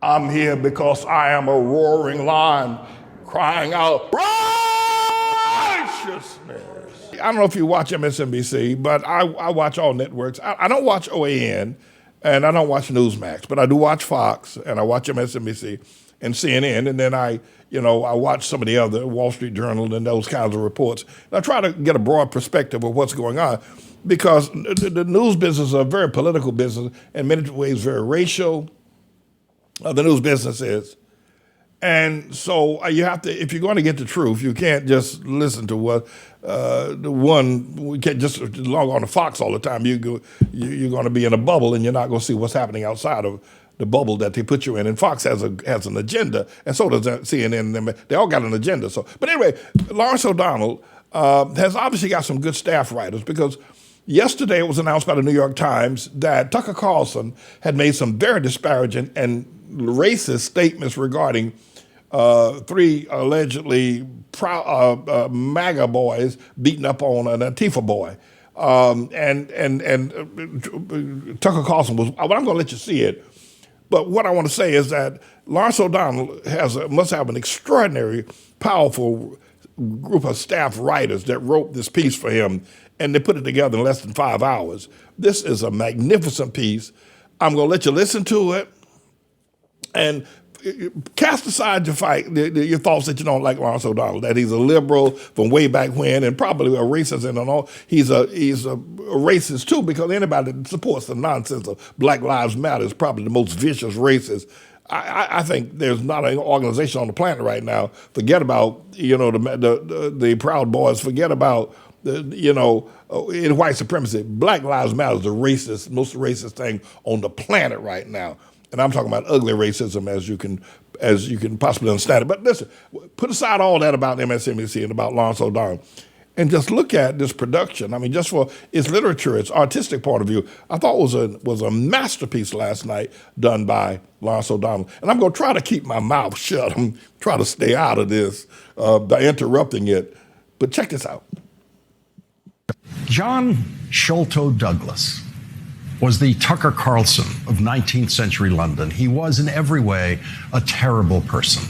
I'm here because I am a roaring lion crying out righteousness. I don't know if you watch MSNBC, but I watch all networks. I don't watch OAN and I don't watch Newsmax, but I do watch Fox and I watch MSNBC and CNN, and then I watch some of the other Wall Street Journal and those kinds of reports. And I try to get a broad perspective of what's going on, because the news business is a very political business, in many ways very racial. The news business is. And so you have to, if you're going to get the truth, you can't just listen to what we can't just log on to Fox all the time. You're going to be in a bubble and you're not going to see what's happening outside of the bubble that they put you in. And Fox has an agenda, and so does CNN. They all got an agenda. But anyway, Lawrence O'Donnell has obviously got some good staff writers, because yesterday it was announced by the New York Times that Tucker Carlson had made some very disparaging and racist statements regarding three allegedly MAGA boys beating up on an Antifa boy. And Tucker Carlson was, I'm going to let you see it. But what I want to say is that Lawrence O'Donnell must have an extraordinary, powerful group of staff writers that wrote this piece for him, and they put it together in less than 5 hours. This is a magnificent piece. I'm going to let you listen to it and cast aside your thoughts that you don't like Lawrence O'Donnell, that he's a liberal from way back when and probably a racist and all. He's a racist too, because anybody that supports the nonsense of Black Lives Matter is probably the most vicious racist. I think there's not an organization on the planet right now. Forget about the Proud Boys. Forget about in white supremacy. Black Lives Matter is the most racist thing on the planet right now. And I'm talking about ugly racism as you can possibly understand it. But listen, put aside all that about MSNBC and about Lawrence O'Donnell, and just look at this production. I mean, just for its literature, its artistic point of view, I thought was a masterpiece last night done by Lawrence O'Donnell. And I'm going to try to keep my mouth shut. I'm trying to stay out of this by interrupting it. But check this out. John Sholto Douglas was the Tucker Carlson of 19th century London. He was in every way a terrible person.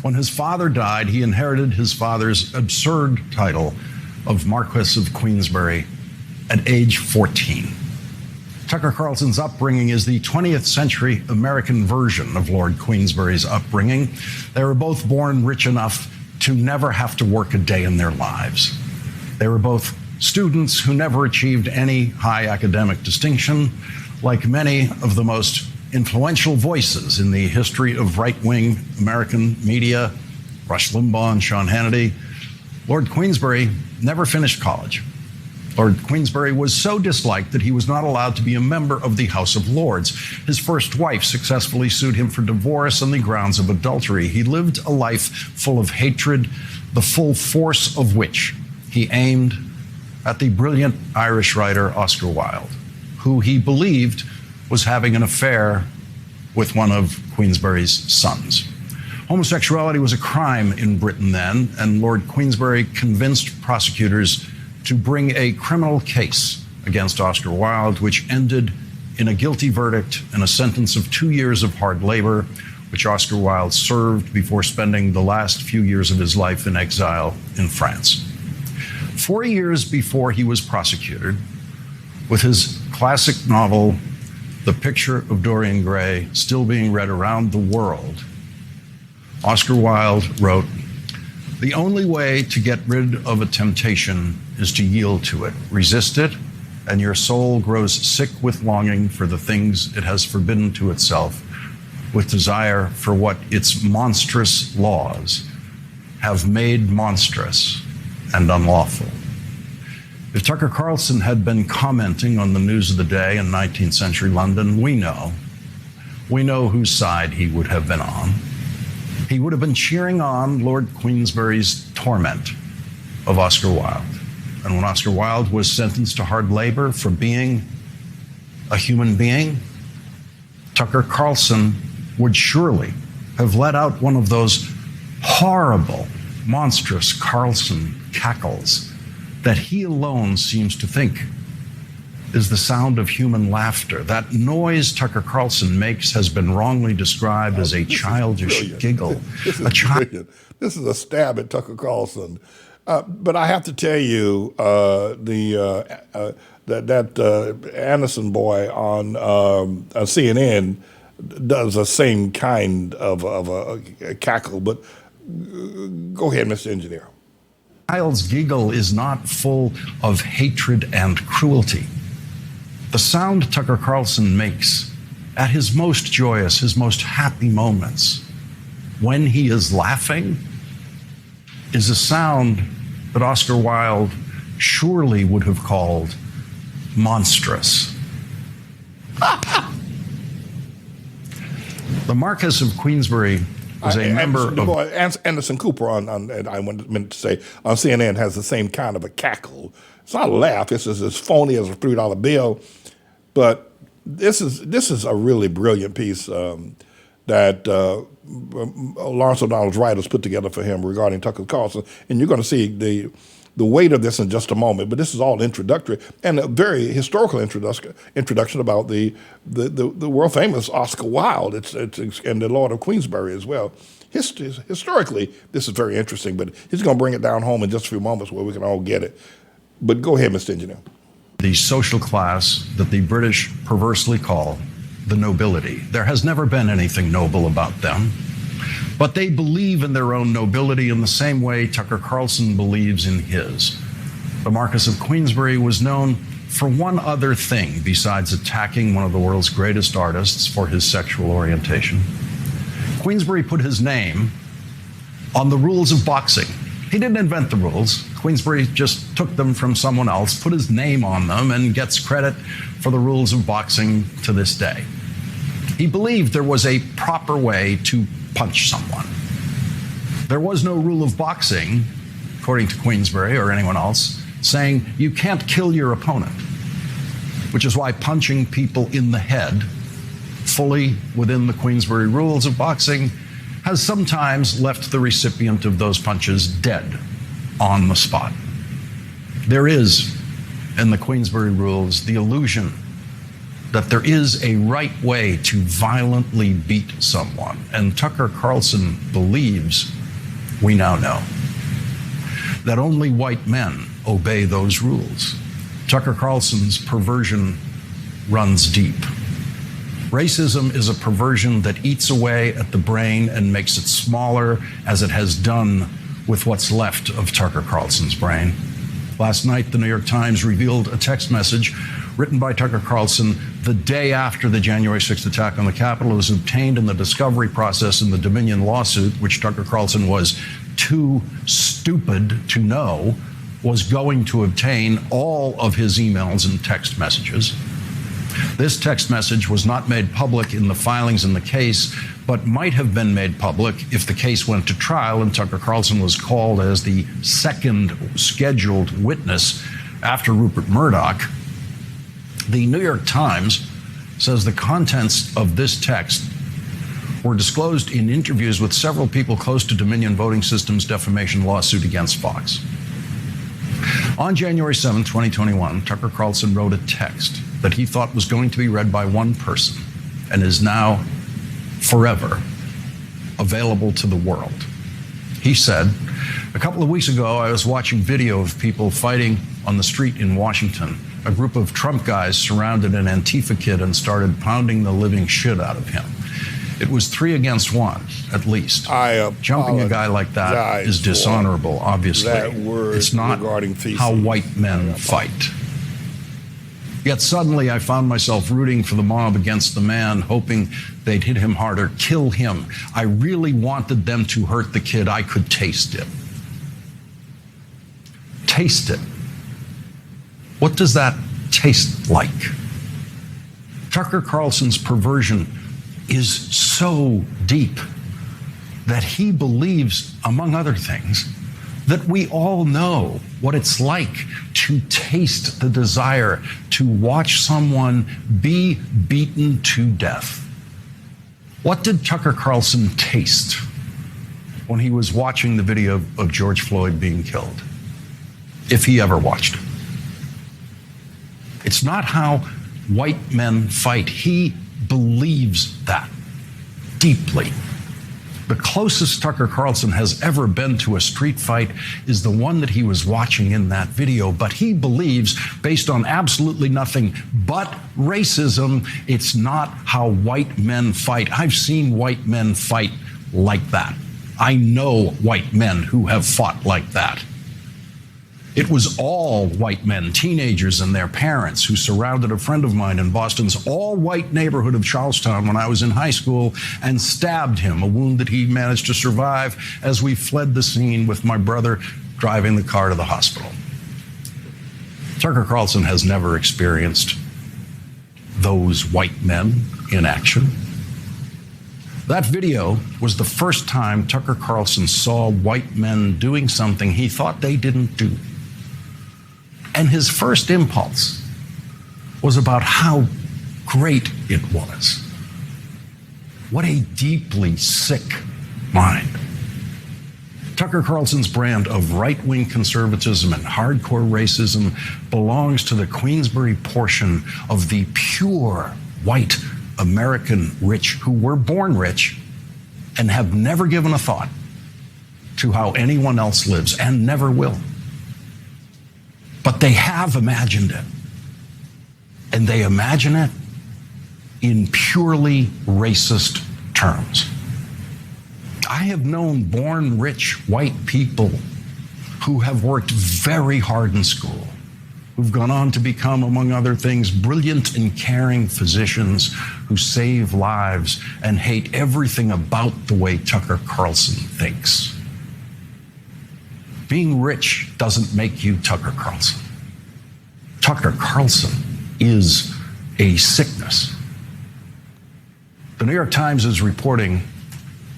When his father died, he inherited his father's absurd title of Marquess of Queensberry at age 14. Tucker Carlson's upbringing is the 20th century American version of Lord Queensberry's upbringing. They were both born rich enough to never have to work a day in their lives. They were both students who never achieved any high academic distinction. Like many of the most influential voices in the history of right-wing American media, Rush Limbaugh and Sean Hannity, Lord Queensberry never finished college. Lord Queensberry was so disliked that he was not allowed to be a member of the House of Lords. His first wife successfully sued him for divorce on the grounds of adultery. He lived a life full of hatred, the full force of which he aimed at the brilliant Irish writer Oscar Wilde, who he believed was having an affair with one of Queensberry's sons. Homosexuality was a crime in Britain then, and Lord Queensberry convinced prosecutors to bring a criminal case against Oscar Wilde, which ended in a guilty verdict and a sentence of 2 years of hard labor, which Oscar Wilde served before spending the last few years of his life in exile in France. 4 years before he was prosecuted, with his classic novel, The Picture of Dorian Gray, still being read around the world, Oscar Wilde wrote, "The only way to get rid of a temptation is to yield to it. Resist it, and your soul grows sick with longing for the things it has forbidden to itself, with desire for what its monstrous laws have made monstrous and unlawful." If Tucker Carlson had been commenting on the news of the day in 19th century London, we know whose side he would have been on. He would have been cheering on Lord Queensberry's torment of Oscar Wilde. And when Oscar Wilde was sentenced to hard labor for being a human being, Tucker Carlson would surely have let out one of those horrible, monstrous Carlson cackles that he alone seems to think is the sound of human laughter. That noise Tucker Carlson makes has been wrongly described as a childish giggle. This is brilliant. This is a stab at Tucker Carlson. But I have to tell you, that Anderson boy on CNN does the same kind of a cackle. But go ahead, Mr. Engineer. Child's giggle is not full of hatred and cruelty. The sound Tucker Carlson makes at his most joyous, his most happy moments, when he is laughing, is a sound that Oscar Wilde surely would have called monstrous. The Marquess of Queensberry was a member of... Anderson Cooper on I meant to say, on CNN has the same kind of a cackle. It's not a laugh. It's as phony as a $3 bill. But this is a really brilliant piece that Lawrence O'Donnell's writers put together for him regarding Tucker Carlson. And you're going to see the weight of this in just a moment. But this is all introductory and a very historical introduction about the world famous Oscar Wilde. It's and the Lord of Queensberry as well. Historically, this is very interesting. But he's going to bring it down home in just a few moments where we can all get it. But go ahead, Mr. Engineer. The social class that the British perversely call the nobility. There has never been anything noble about them, but they believe in their own nobility in the same way Tucker Carlson believes in his. The Marquess of Queensberry was known for one other thing besides attacking one of the world's greatest artists for his sexual orientation. Queensberry put his name on the rules of boxing. He didn't invent the rules. Queensberry just took them from someone else, put his name on them, and gets credit for the rules of boxing to this day. He believed there was a proper way to punch someone. There was no rule of boxing, according to Queensberry or anyone else, saying you can't kill your opponent, which is why punching people in the head, fully within the Queensberry rules of boxing, has sometimes left the recipient of those punches dead on the spot. There is, in the Queensberry rules, the illusion that there is a right way to violently beat someone. And Tucker Carlson believes, we now know, that only white men obey those rules. Tucker Carlson's perversion runs deep. Racism is a perversion that eats away at the brain and makes it smaller, as it has done with what's left of Tucker Carlson's brain. Last night, the New York Times revealed a text message written by Tucker Carlson the day after the January 6th attack on the Capitol. It was obtained in the discovery process in the Dominion lawsuit, which Tucker Carlson was too stupid to know was going to obtain all of his emails and text messages. This text message was not made public in the filings in the case, but might have been made public if the case went to trial and Tucker Carlson was called as the second scheduled witness after Rupert Murdoch. The New York Times says the contents of this text were disclosed in interviews with several people close to Dominion Voting Systems defamation lawsuit against Fox. On January 7, 2021, Tucker Carlson wrote a text that he thought was going to be read by one person and is now forever available to the world. He said, a couple of weeks ago, I was watching video of people fighting on the street in Washington. A group of Trump guys surrounded an Antifa kid and started pounding the living shit out of him. It was 3 against 1, at least. Jumping a guy like that is dishonorable, obviously. It's not how white men fight. Yet suddenly I found myself rooting for the mob against the man, hoping they'd hit him harder, kill him. I really wanted them to hurt the kid. I could taste it. Taste it. What does that taste like? Tucker Carlson's perversion is so deep that he believes, among other things, that we all know what it's like to taste the desire to watch someone be beaten to death. What did Tucker Carlson taste when he was watching the video of George Floyd being killed, if he ever watched it? It's not how white men fight. He believes that deeply. The closest Tucker Carlson has ever been to a street fight is the one that he was watching in that video. But he believes, based on absolutely nothing but racism, it's not how white men fight. I've seen white men fight like that. I know white men who have fought like that. It was all white men, teenagers and their parents, who surrounded a friend of mine in Boston's all-white neighborhood of Charlestown when I was in high school and stabbed him, a wound that he managed to survive as we fled the scene with my brother driving the car to the hospital. Tucker Carlson has never experienced those white men in action. That video was the first time Tucker Carlson saw white men doing something he thought they didn't do. And his first impulse was about how great it was. What a deeply sick mind. Tucker Carlson's brand of right-wing conservatism and hardcore racism belongs to the Queensbury portion of the pure white American rich who were born rich and have never given a thought to how anyone else lives and never will. But they have imagined it. And they imagine it in purely racist terms. I have known born rich white people who have worked very hard in school, who've gone on to become, among other things, brilliant and caring physicians who save lives and hate everything about the way Tucker Carlson thinks. Being rich doesn't make you Tucker Carlson. Tucker Carlson is a sickness. The New York Times is reporting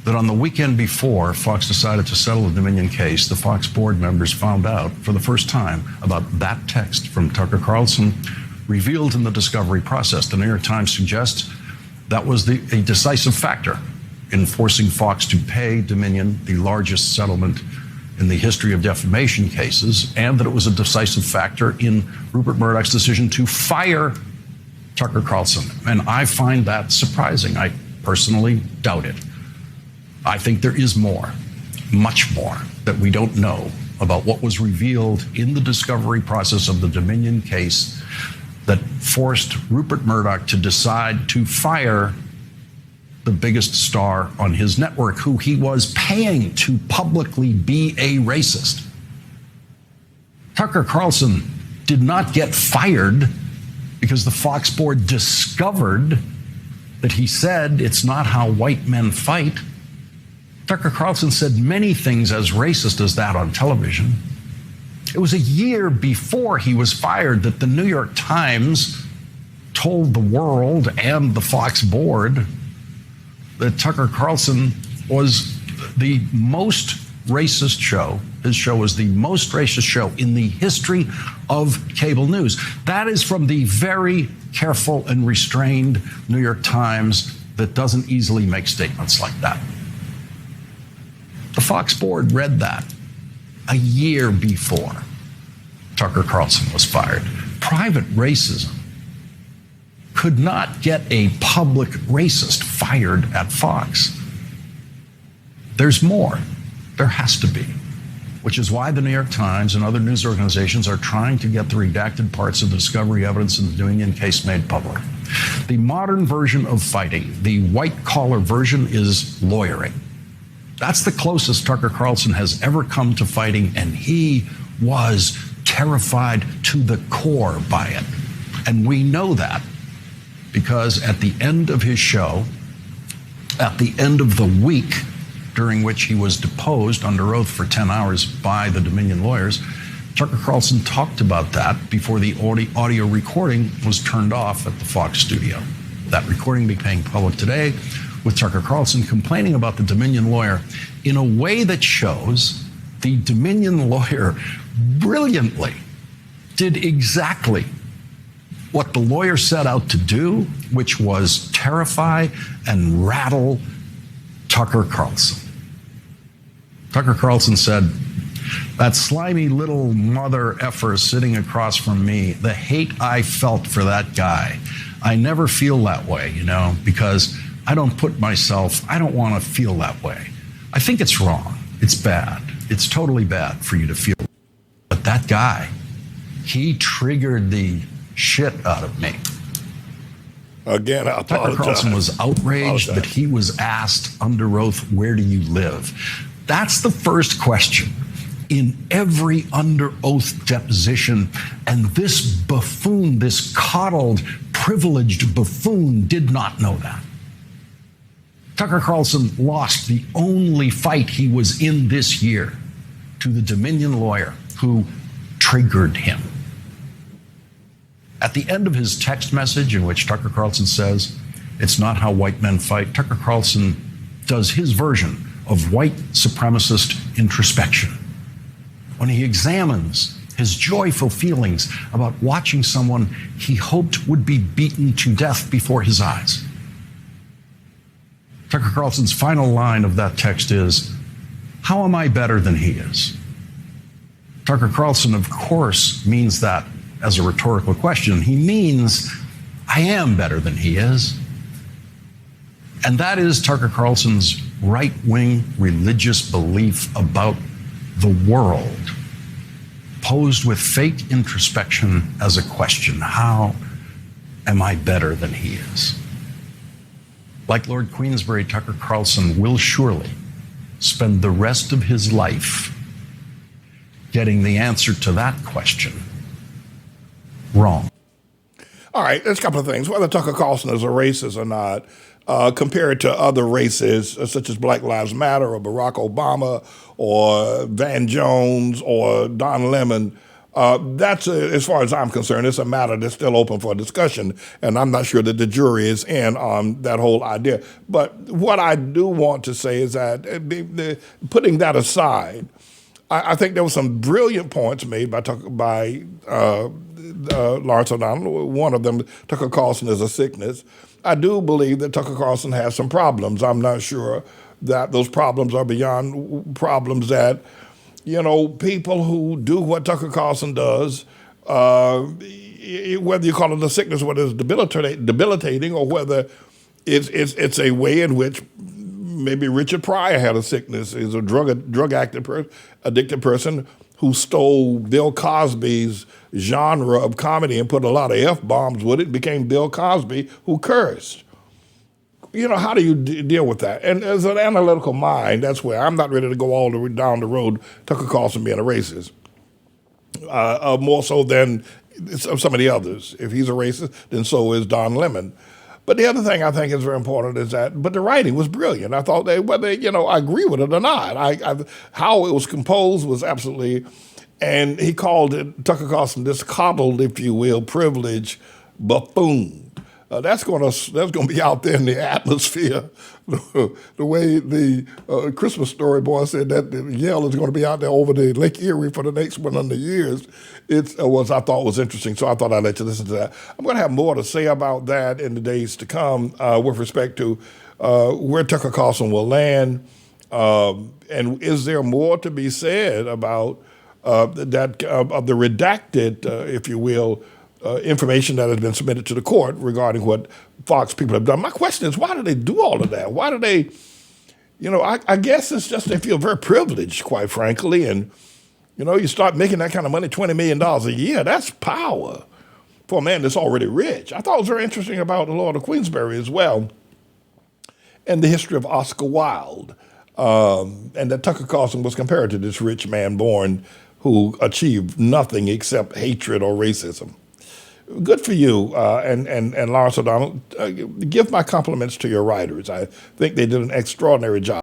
that on the weekend before Fox decided to settle the Dominion case, the Fox board members found out for the first time about that text from Tucker Carlson revealed in the discovery process. The New York Times suggests that was a decisive factor in forcing Fox to pay Dominion the largest settlement in the history of defamation cases, and that it was a decisive factor in Rupert Murdoch's decision to fire Tucker Carlson. And I find that surprising. I personally doubt it. I think there is more, much more, that we don't know about what was revealed in the discovery process of the Dominion case that forced Rupert Murdoch to decide to fire the biggest star on his network, who he was paying to publicly be a racist. Tucker Carlson did not get fired because the Fox board discovered that he said it's not how white men fight. Tucker Carlson said many things as racist as that on television. It was a year before he was fired that the New York Times told the world and the Fox board that Tucker Carlson was the most racist show. His show was the most racist show in the history of cable news. That is from the very careful and restrained New York Times that doesn't easily make statements like that. The Fox board read that a year before Tucker Carlson was fired. Private racism could not get a public racist fired at Fox. There's more. There has to be. Which is why the New York Times and other news organizations are trying to get the redacted parts of the discovery evidence in the Dominion case made public. The modern version of fighting, the white-collar version, is lawyering. That's the closest Tucker Carlson has ever come to fighting, and he was terrified to the core by it. And we know that because at the end of his show, at the end of the week during which he was deposed under oath for 10 hours by the Dominion lawyers, Tucker Carlson talked about that before the audio recording was turned off at the Fox studio. That recording became public today with Tucker Carlson complaining about the Dominion lawyer in a way that shows the Dominion lawyer brilliantly did exactly what the lawyer set out to do, which was terrify and rattle Tucker Carlson. Tucker Carlson said, That slimy little mother effer sitting across from me, the hate I felt for that guy, I never feel that way, because I don't want to feel that way. I think it's wrong. It's bad. It's totally bad for you to feel. But that guy, he triggered the shit out of me. Again, I apologize. Tucker Carlson was outraged that he was asked under oath, where do you live? That's the first question in every under oath deposition. And this buffoon, this coddled, privileged buffoon did not know that. Tucker Carlson lost the only fight he was in this year to the Dominion lawyer who triggered him. At the end of his text message, in which Tucker Carlson says, it's not how white men fight, Tucker Carlson does his version of white supremacist introspection. When he examines his joyful feelings about watching someone he hoped would be beaten to death before his eyes. Tucker Carlson's final line of that text is, how am I better than he is? Tucker Carlson, of course, means that as a rhetorical question. He means, I am better than he is. And that is Tucker Carlson's right-wing religious belief about the world, posed with fake introspection as a question. How am I better than he is? Like Lord Queensberry, Tucker Carlson will surely spend the rest of his life getting the answer to that question wrong. All right, there's a couple of things. Whether Tucker Carlson is a racist or not, compared to other races such as Black Lives Matter or Barack Obama or Van Jones or Don Lemon, that's, as far as I'm concerned, it's a matter that's still open for discussion, and I'm not sure that the jury is in on that whole idea. But what I do want to say is that, putting that aside, I think there were some brilliant points made by Lawrence O'Donnell. One of them, Tucker Carlson is a sickness. I do believe that Tucker Carlson has some problems. I'm not sure that those problems are beyond problems that, people who do what Tucker Carlson does, whether you call it a sickness, whether it's debilitating, or whether it's a way in which maybe Richard Pryor had a sickness, is a drug addicted person who stole Bill Cosby's genre of comedy and put a lot of F-bombs with it, became Bill Cosby, who cursed. How do you deal with that? And as an analytical mind, that's where I'm not ready to go all the way down the road, Tucker Carlson being a racist, more so than some of the others. If he's a racist, then so is Don Lemon. But the other thing I think is very important is that, but the writing was brilliant. I thought whether, I agree with it or not, how it was composed was absolutely, and he called it, Tucker Carlson, this coddled, if you will, privileged buffoon. That's going to be out there in the atmosphere. The way the Christmas Story boy said that the yell is going to be out there over the Lake Erie for the next 100 years. I thought was interesting, so I thought I'd let you listen to that. I'm going to have more to say about that in the days to come with respect to where Tucker Carlson will land, and is there more to be said about of the redacted, if you will, information that has been submitted to the court regarding what Fox people have done. My question is, why do they do all of that? Why do they, I guess it's just they feel very privileged, quite frankly, and, you start making that kind of money, $20 million a year, that's power for a man that's already rich. I thought it was very interesting about the Lord of Queensberry as well, and the history of Oscar Wilde, and that Tucker Carlson was compared to this rich man born who achieved nothing except hatred or racism. Good for you, and Lawrence O'Donnell. Give my compliments to your writers. I think they did an extraordinary job.